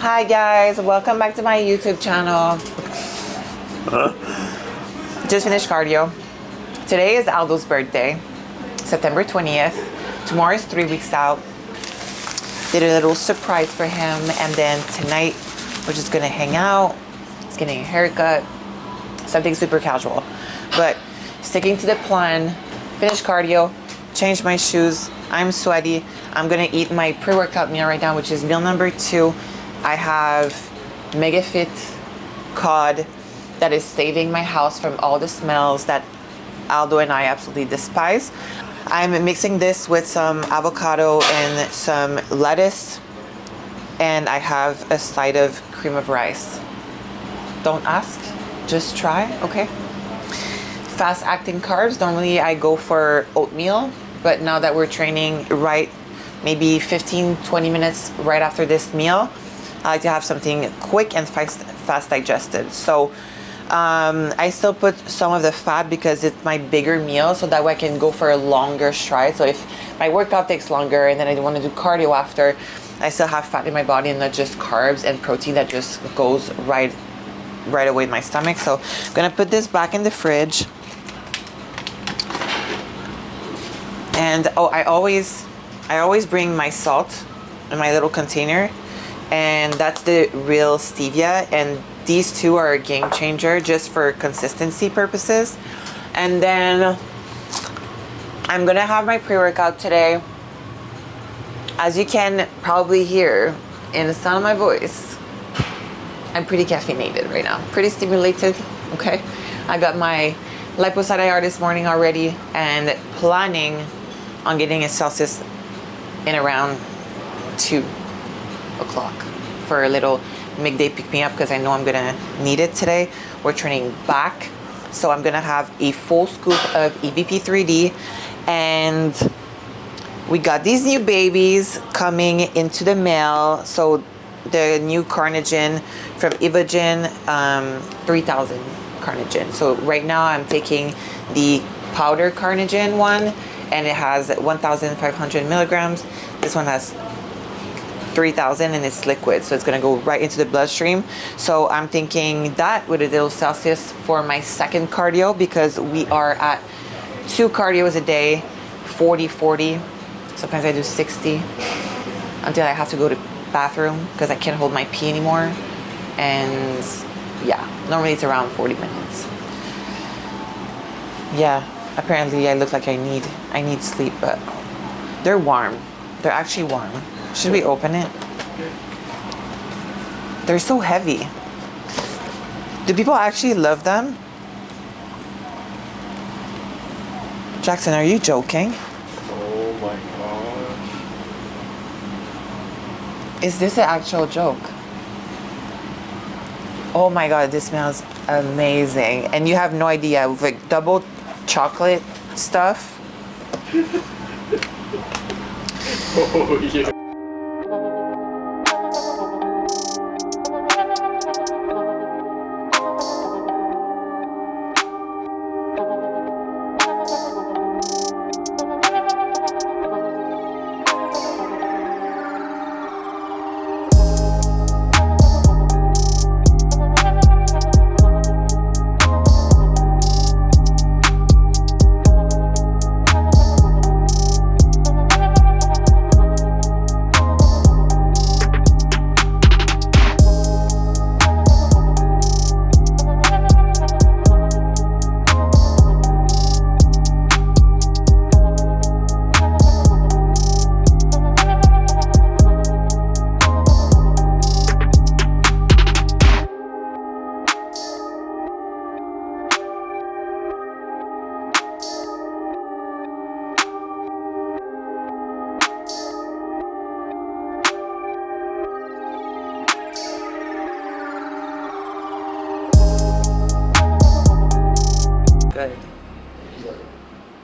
Hi guys, welcome back to my YouTube channel. Just finished cardio. Today is Aldo's birthday, September 20th. Tomorrow is 3 weeks out. Did a little surprise for him, and then tonight we're just gonna hang out. He's getting a haircut, something super casual. But sticking to the plan, finish cardio, change my shoes. I'm sweaty. I'm gonna eat my pre-workout meal right now, which is meal number 2. I have Mega Fit cod that is saving my house from all the smells that Aldo and I absolutely despise. I'm mixing this with some avocado and some lettuce, and I have a side of cream of rice. Don't ask, just try, okay? Fast acting carbs, normally I go for oatmeal, but now that we're training maybe 15-20 minutes right after this meal, I like to have something quick and fast digested. So I still put some of the fat because it's my bigger meal, so that way I can go for a longer stride. So if my workout takes longer and then I want to do cardio after, I still have fat in my body and not just carbs and protein that just goes right away in my stomach. So I'm gonna put this back in the fridge. And I always bring my salt in my little container, and that's the real stevia, and these two are a game changer just for consistency purposes. And then I'm gonna have my pre-workout today. As you can probably hear in the sound of my voice, I'm pretty caffeinated right now, pretty stimulated, okay? I got my liposide IR this morning already and planning on getting a Celsius in around 2 o'clock for a little midday pick-me-up, because I know I'm gonna need it today. We're training back, so I'm gonna have a full scoop of EVP 3D, and we got these new babies coming into the mail. So the new Carnitine from Evogen, 3000 Carnitine. So right now I'm taking the powder Carnitine one, and it has 1,500 milligrams. This one has 3,000 and it's liquid, so it's gonna go right into the bloodstream. So I'm thinking that with a little Celsius for my second cardio, because we are at 2 cardios a day, 40. Sometimes I do 60 until I have to go to the bathroom because I can't hold my pee anymore. And yeah, normally it's around 40 minutes. Yeah, apparently I look like I need sleep, but they're warm. They're actually warm. Should we open it? They're so heavy. Do people actually love them? Jackson, are you joking? Oh my gosh. Is this an actual joke? Oh my god, this smells amazing. And you have no idea, with like double chocolate stuff. Oh yeah. Good.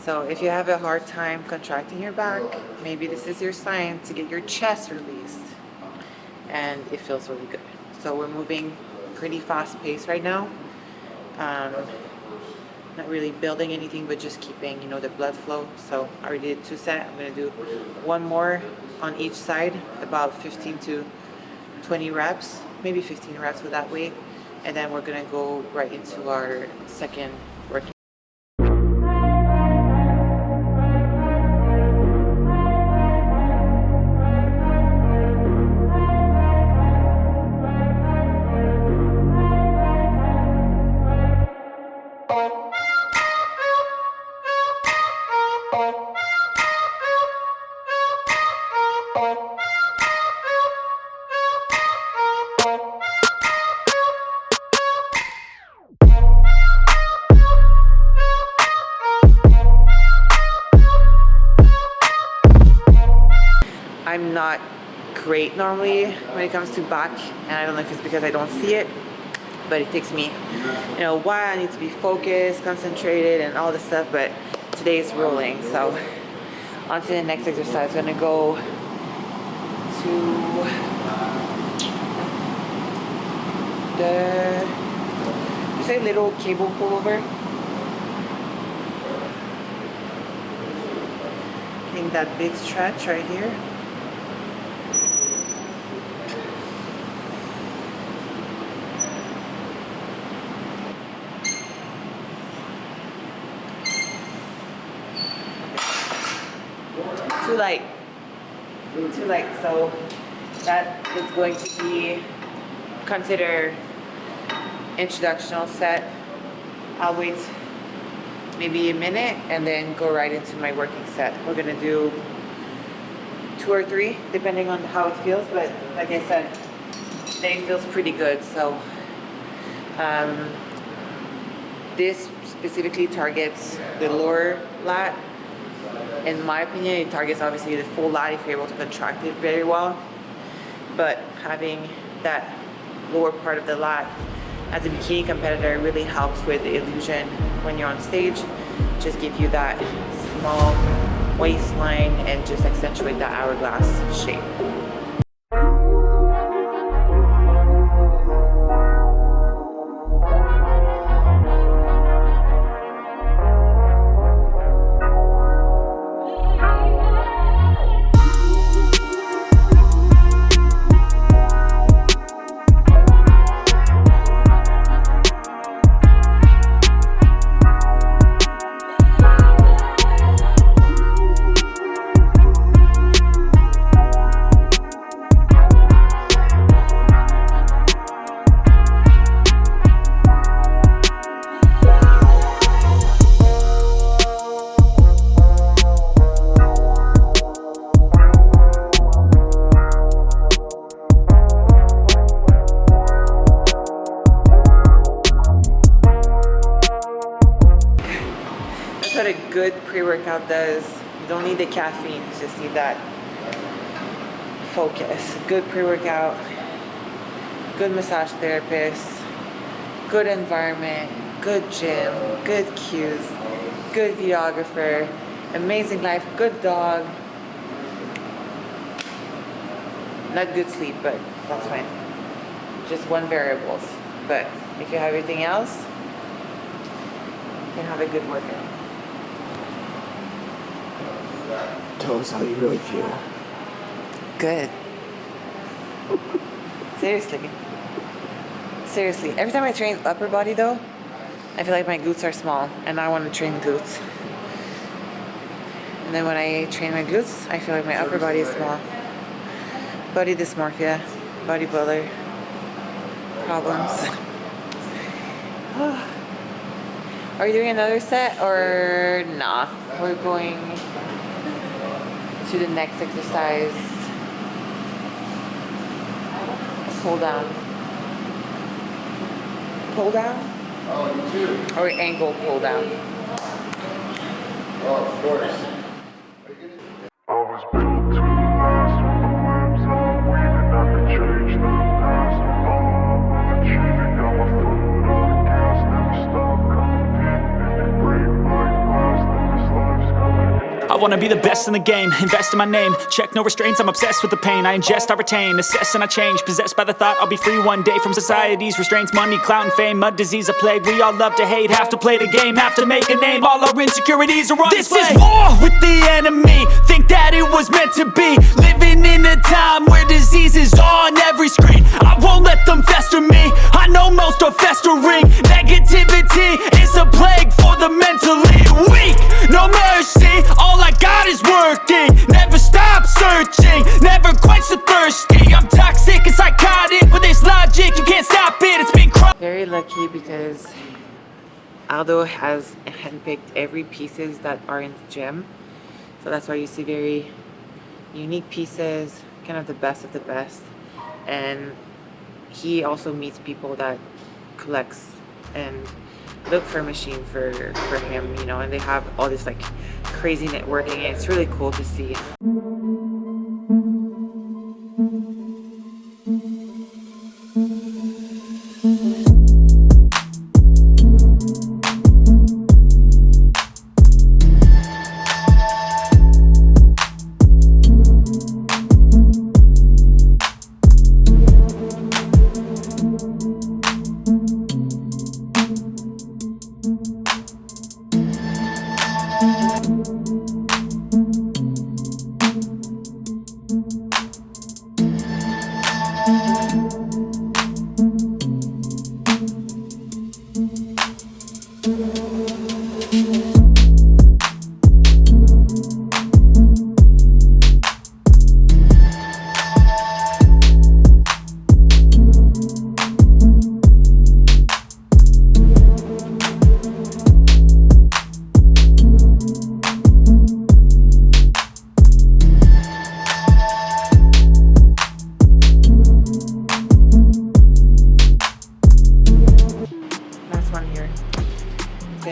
So if you have a hard time contracting your back, maybe this is your sign to get your chest released. And it feels really good. So we're moving pretty fast pace right now. Not really building anything, but just keeping, the blood flow. So I already did 2 sets. I'm gonna do 1 more on each side, about 15 to 20 reps, maybe 15 reps with that weight, and then we're gonna go right into our second workout. I'm not great normally when it comes to back, and I don't know if it's because I don't see it, but it takes me, you know, a while. I need to be focused, concentrated, and all this stuff, but today is rolling. So on to the next exercise. I'm gonna go to the, you say little cable pullover. Getting that big stretch right here. Too light, so that is going to be consider introductional set. I'll wait maybe a minute and then go right into my working set. We're gonna do 2 or 3 depending on how it feels, but like I said, today feels pretty good. So this specifically targets the lower lat. In my opinion, it targets obviously the full lat if you're able to contract it very well, but having that lower part of the lat as a bikini competitor really helps with the illusion when you're on stage. Just give you that small waistline and just accentuate that hourglass shape. What a good pre-workout does. You don't need the caffeine, you just need that focus. Good pre-workout, good massage therapist, good environment, good gym, good cues, good videographer, amazing life, good dog. Not good sleep, but that's fine. Just one variables. But if you have everything else, you can have a good workout. Tell us how you really feel. Good. Seriously. Seriously. Every time I train upper body though, I feel like my glutes are small and I want to train glutes. And then when I train my glutes, I feel like my upper body is small. Body dysmorphia, bodybuilder problems. Are you doing another set or nah? We're going to the next exercise. Pull down. Pull down? Oh, you too. Or angle pull down. Oh, of course. I was built to last with the webs I'm weaving. I could change the past with all I'm achieving. Got my foot on gas, never stop competing. If you break like glass, then this life's coming. I wanna be the best in the game, invest in my name, check no restraints, I'm obsessed with the pain. I ingest, I retain, assess and I change, possessed by the thought I'll be free one day from society's restraints. Money, clout and fame, mud, disease, a plague. We all love to hate, have to play the game, have to make a name. All our insecurities are on display. This is war with the enemy, think that it was meant to be. Living in a time where disease is on every screen. I won't let them fester me, I know most are festering. Negativity is a plague for the mentally weak. No mercy, all I got is working. Never stop searching, never quench the thirsty. I'm toxic and psychotic, with this logic you can't stop it. It's been very lucky because Aldo has handpicked every pieces that are in the gym. So that's why you see very unique pieces, kind of the best of the best. And he also meets people that collects and look for a machine for him, you know, and they have all this like crazy networking, and it's really cool to see.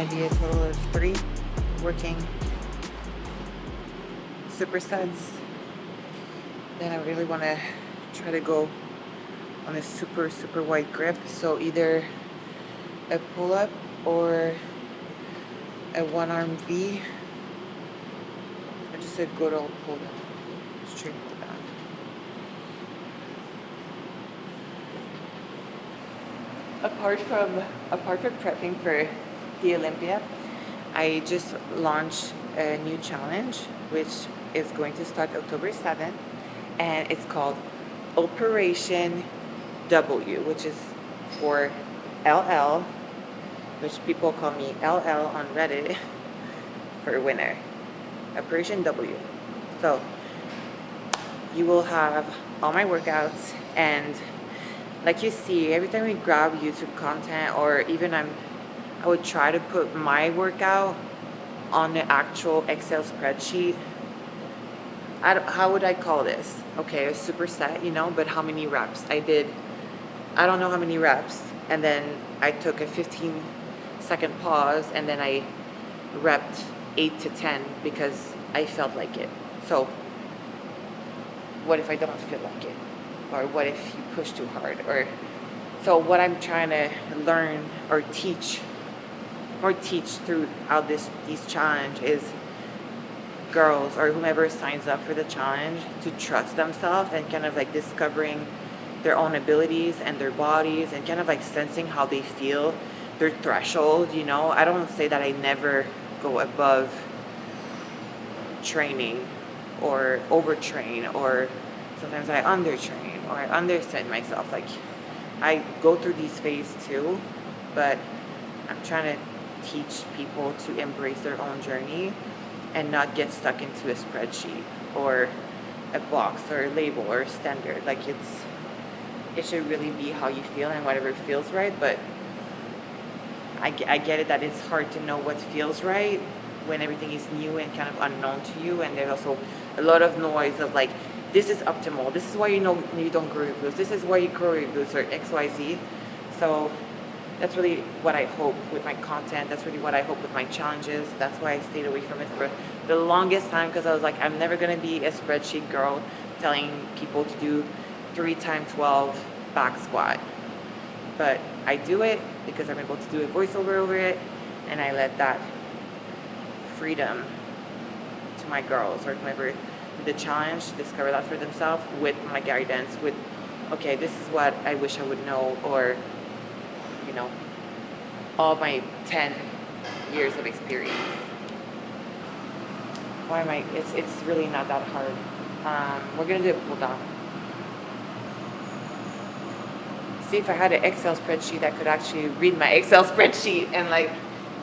Be a total of 3 working supersets. Then I really want to try to go on a super wide grip, so either a pull-up or a one-arm V, or just a good old pull-up straight to the back. Apart from prepping for the Olympia, I just launched a new challenge which is going to start October 7th, and it's called Operation W, which is for LL, which people call me LL on Reddit for winner. Operation W. So you will have all my workouts, and like you see, every time we grab YouTube content, or even I would try to put my workout on the actual Excel spreadsheet. How would I call this? Okay, a superset, you know, but how many reps? I don't know how many reps, and then I took a 15-second pause, and then I repped 8 to 10 because I felt like it. So what if I don't feel like it? Or what if you push too hard? Or so what I'm trying to learn or teach throughout these challenge is girls or whomever signs up for the challenge to trust themselves and kind of like discovering their own abilities and their bodies and kind of like sensing how they feel, their threshold, you know. I don't say that I never go above training or overtrain, or sometimes I undertrain or I understand myself. Like I go through these phases too, but I'm trying to teach people to embrace their own journey and not get stuck into a spreadsheet or a box or a label or a standard. Like it should really be how you feel and whatever feels right. But I get it that it's hard to know what feels right when everything is new and kind of unknown to you, and there's also a lot of noise of like, this is optimal, this is why you know you don't grow your glutes, this is why you grow your glutes, or XYZ. So that's really what I hope with my content. That's really what I hope with my challenges. That's why I stayed away from it for the longest time, because I was like, I'm never going to be a spreadsheet girl telling people to do 3 times 12 back squat. But I do it because I'm able to do a voiceover over it, and I let that freedom to my girls or whoever did the challenge to discover that for themselves with my guidance, with, okay, this is what I wish I would know, or, you know, all my 10 years of experience. Why am I, it's really not that hard. We're gonna do a pull down. See, if I had an Excel spreadsheet, I could actually read my Excel spreadsheet and like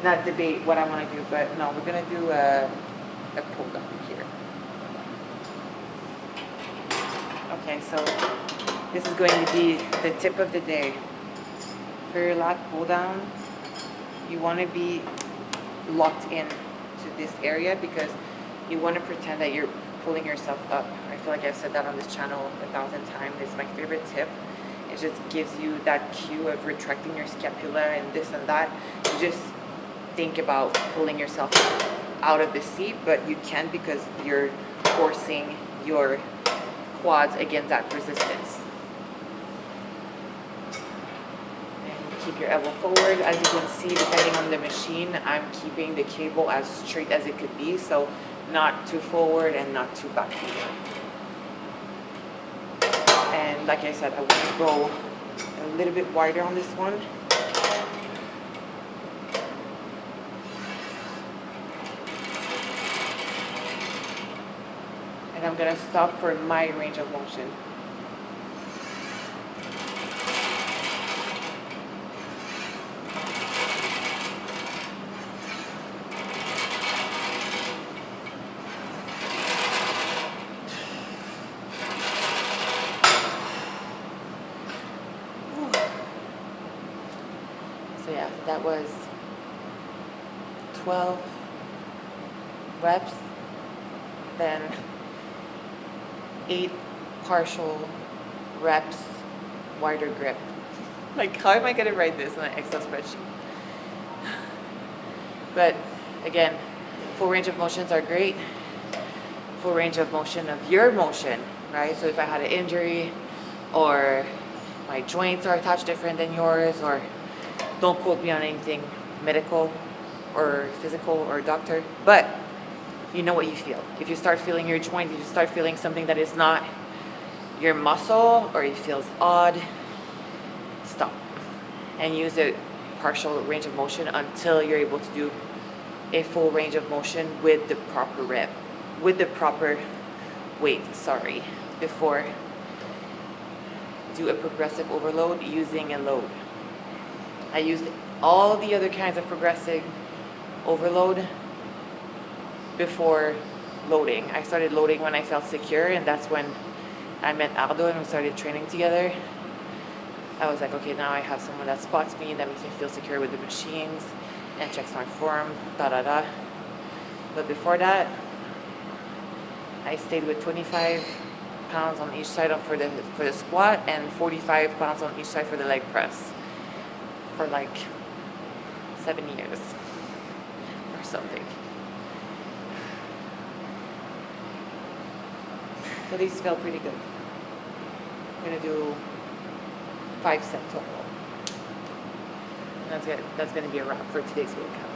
not debate what I want to do, but no, we're gonna do a pull down here. Okay, so this is going to be the tip of the day. For your lat pull down, you want to be locked in to this area because you want to pretend that you're pulling yourself up. I feel like I've said that on this channel 1,000 times. It's my favorite tip. It just gives you that cue of retracting your scapula and this and that. You just think about pulling yourself out of the seat, but you can't because you're forcing your quads against that resistance. And keep your elbow forward. As you can see, depending on the machine, I'm keeping the cable as straight as it could be, so not too forward and not too back either. And like I said, I want to go a little bit wider on this one. And I'm going to stop for my range of motion. So yeah, that was 12 reps, then 8 partial reps, wider grip. Like, how am I gonna write this on an Excel spreadsheet? But again, full range of motions are great. Full range of motion of your motion, right? So if I had an injury or my joints are attached different than yours, or don't quote me on anything medical or physical or doctor, but you know what you feel. If you start feeling your joint, if you start feeling something that is not your muscle or it feels odd, stop and use a partial range of motion until you're able to do a full range of motion with the proper rep, with the proper weight, before do a progressive overload using a load. I used all the other kinds of progressive overload before loading. I started loading when I felt secure, and that's when I met Arnold and we started training together. I was like, okay, now I have someone that spots me, that makes me feel secure with the machines and checks my form, da. But before that, I stayed with 25 pounds on each side for the squat and 45 pounds on each side for the leg press for like 7 years or something. So these felt pretty good. I'm gonna do 5 sets total. And that's good. That's gonna be a wrap for today's workout.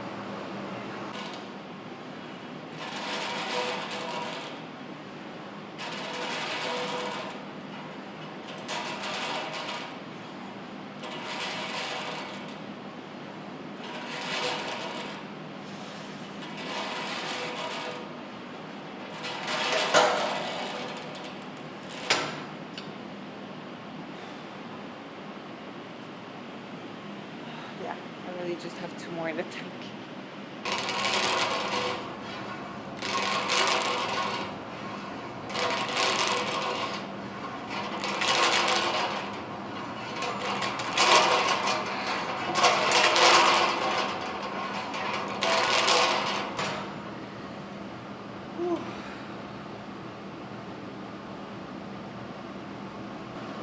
Yeah, I really just have 2 more in the tank.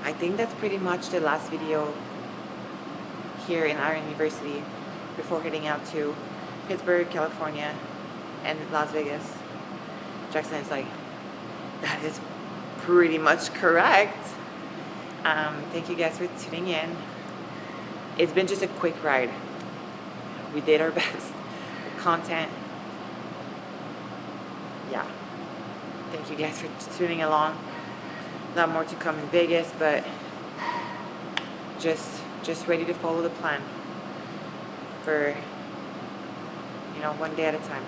I think that's pretty much the last video here in our university before heading out to Pittsburgh, California, and Las Vegas. Jackson is like, that is pretty much correct. Thank you guys for tuning in. It's been just a quick ride. We did our best. The content yeah, thank you guys for tuning along. A lot more to come in Vegas, but just ready to follow the plan for, you know, one day at a time.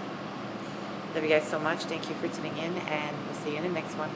Love you guys so much. Thank you for tuning in, and we'll see you in the next one.